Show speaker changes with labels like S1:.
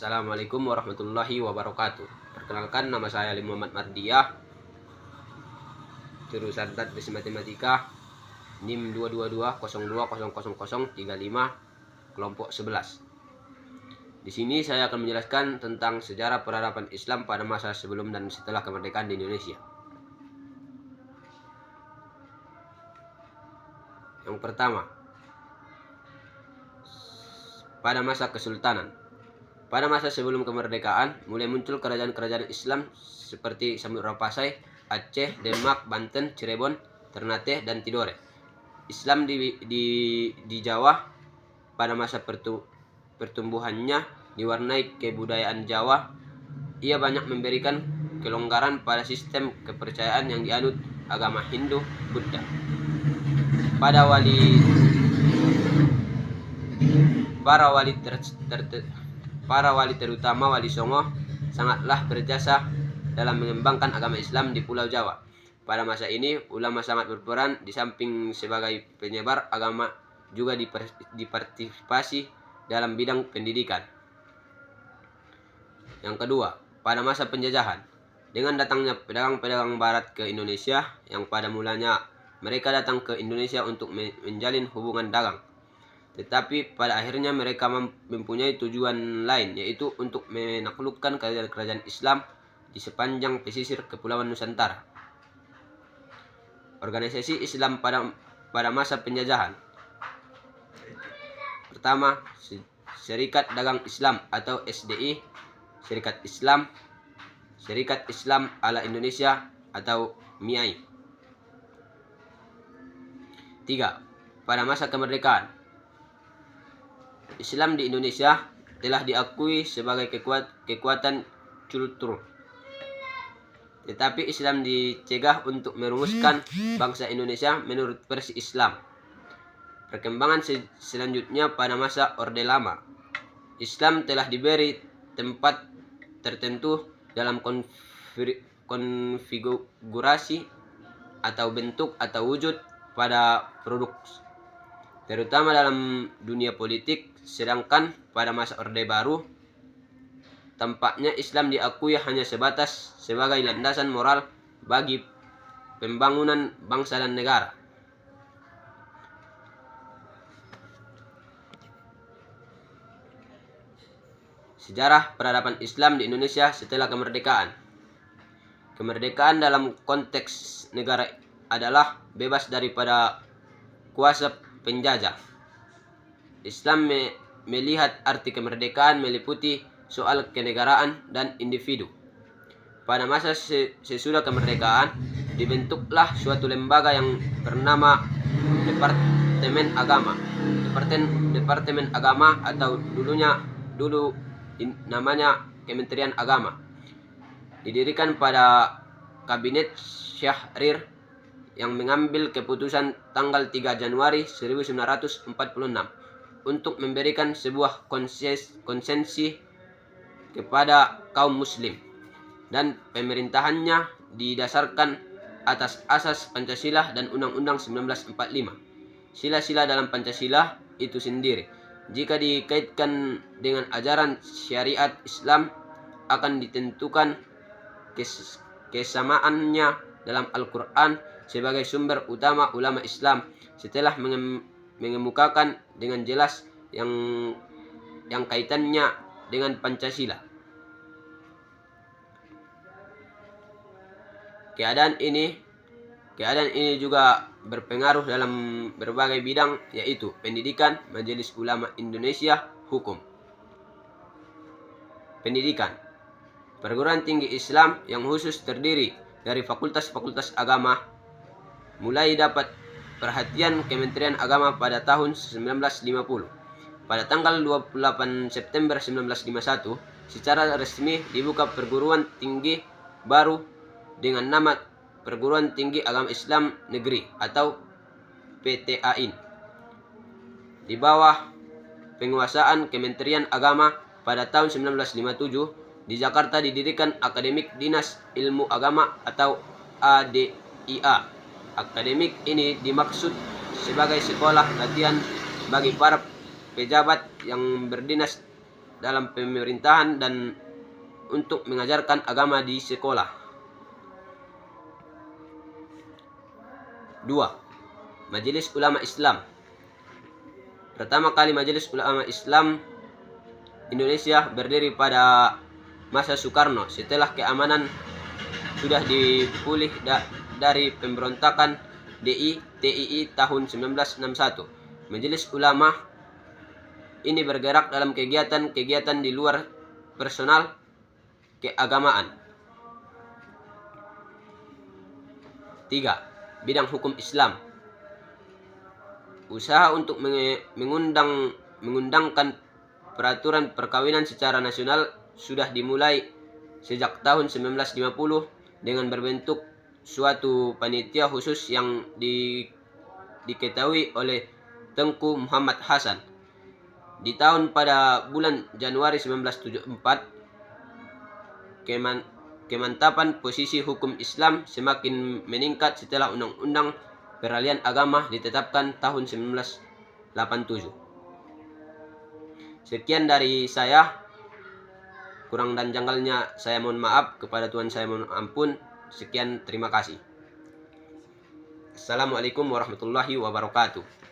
S1: Assalamualaikum warahmatullahi wabarakatuh. Perkenalkan, nama saya Ali Muhammad Mardiah, jurusan Teknik Matematika, NIM 22202000035, kelompok 11. Di sini saya akan menjelaskan tentang sejarah peradaban Islam pada masa sebelum dan setelah kemerdekaan di Indonesia. Yang pertama, pada masa Kesultanan. Pada masa sebelum kemerdekaan, mulai muncul kerajaan-kerajaan Islam seperti Samudra Pasai, Aceh, Demak, Banten, Cirebon, Ternate, dan Tidore. Islam di Jawa pada masa pertumbuhannya diwarnai kebudayaan Jawa. Ia banyak memberikan kelonggaran pada sistem kepercayaan yang dianut agama Hindu, Buddha. Para wali terutama Wali Songo sangatlah berjasa dalam mengembangkan agama Islam di Pulau Jawa. Pada masa ini, ulama sangat berperan di samping sebagai penyebar agama juga dipartisipasi dalam bidang pendidikan. Yang kedua, pada masa penjajahan. Dengan datangnya pedagang-pedagang barat ke Indonesia, yang pada mulanya mereka datang ke Indonesia untuk menjalin hubungan dagang. Tetapi pada akhirnya mereka mempunyai tujuan lain, yaitu untuk menaklukkan kerajaan-kerajaan Islam di sepanjang pesisir Kepulauan Nusantara. Organisasi Islam pada masa penjajahan. Pertama, Serikat Dagang Islam atau SDI, Serikat Islam ala Indonesia atau MIAI. 3. Pada masa kemerdekaan. Islam di Indonesia telah diakui sebagai kekuatan cultural. Tetapi Islam dicegah untuk merumuskan bangsa Indonesia menurut versi Islam. Perkembangan selanjutnya pada masa Orde Lama. Islam telah diberi tempat tertentu dalam konfigurasi atau bentuk atau wujud pada produk, terutama dalam dunia politik. Sedangkan pada masa Orde Baru, tampaknya Islam diakui hanya sebatas sebagai landasan moral bagi pembangunan bangsa dan negara. Sejarah peradaban Islam di Indonesia setelah kemerdekaan. Kemerdekaan dalam konteks negara adalah bebas daripada kuasa penjajah. Islam melihat arti kemerdekaan meliputi soal kenegaraan dan individu. Pada masa sesudah kemerdekaan, dibentuklah suatu lembaga yang bernama Departemen Agama atau dulu namanya Kementerian Agama. Didirikan pada Kabinet Syahrir yang mengambil keputusan tanggal 3 Januari 1946 untuk memberikan sebuah konsensi kepada kaum muslim, dan pemerintahannya didasarkan atas asas Pancasila dan Undang-Undang 1945. Sila-sila dalam Pancasila itu sendiri, jika dikaitkan dengan ajaran syariat Islam, akan ditentukan kesamaannya dalam Al-Quran sebagai sumber utama ulama Islam setelah mengemukakan dengan jelas yang kaitannya dengan Pancasila. Keadaan ini juga berpengaruh dalam berbagai bidang, yaitu pendidikan, Majelis Ulama Indonesia, hukum. Pendidikan. Perguruan tinggi Islam yang khusus terdiri dari fakultas-fakultas agama mulai dapat perhatian Kementerian Agama pada tahun 1950. Pada tanggal 28 September 1951, secara resmi dibuka perguruan tinggi baru dengan nama Perguruan Tinggi Agama Islam Negeri atau PTAIN. Di bawah penguasaan Kementerian Agama pada tahun 1957, di Jakarta didirikan Akademik Dinas Ilmu Agama atau ADIA. Akademik ini dimaksud sebagai sekolah latihan bagi para pejabat yang berdinas dalam pemerintahan dan untuk mengajarkan agama di sekolah. 2. Majelis Ulama Islam. Pertama kali Majelis Ulama Islam Indonesia berdiri pada masa Soekarno setelah keamanan sudah dipulih dari pemberontakan DI/TII tahun 1961. Majelis Ulama ini bergerak dalam kegiatan-kegiatan di luar personal keagamaan. 3. Bidang hukum Islam. Usaha untuk mengundangkan peraturan perkawinan secara nasional sudah dimulai sejak tahun 1950 dengan berbentuk suatu panitia khusus yang diketahui oleh Tengku Muhammad Hasan. Di tahun pada bulan Januari 1974, kemantapan posisi hukum Islam semakin meningkat setelah Undang-Undang Peralihan Agama ditetapkan tahun 1987. Sekian dari saya. Kurang dan janggalnya saya mohon maaf, kepada Tuhan saya mohon ampun. Sekian, terima kasih. Assalamualaikum warahmatullahi wabarakatuh.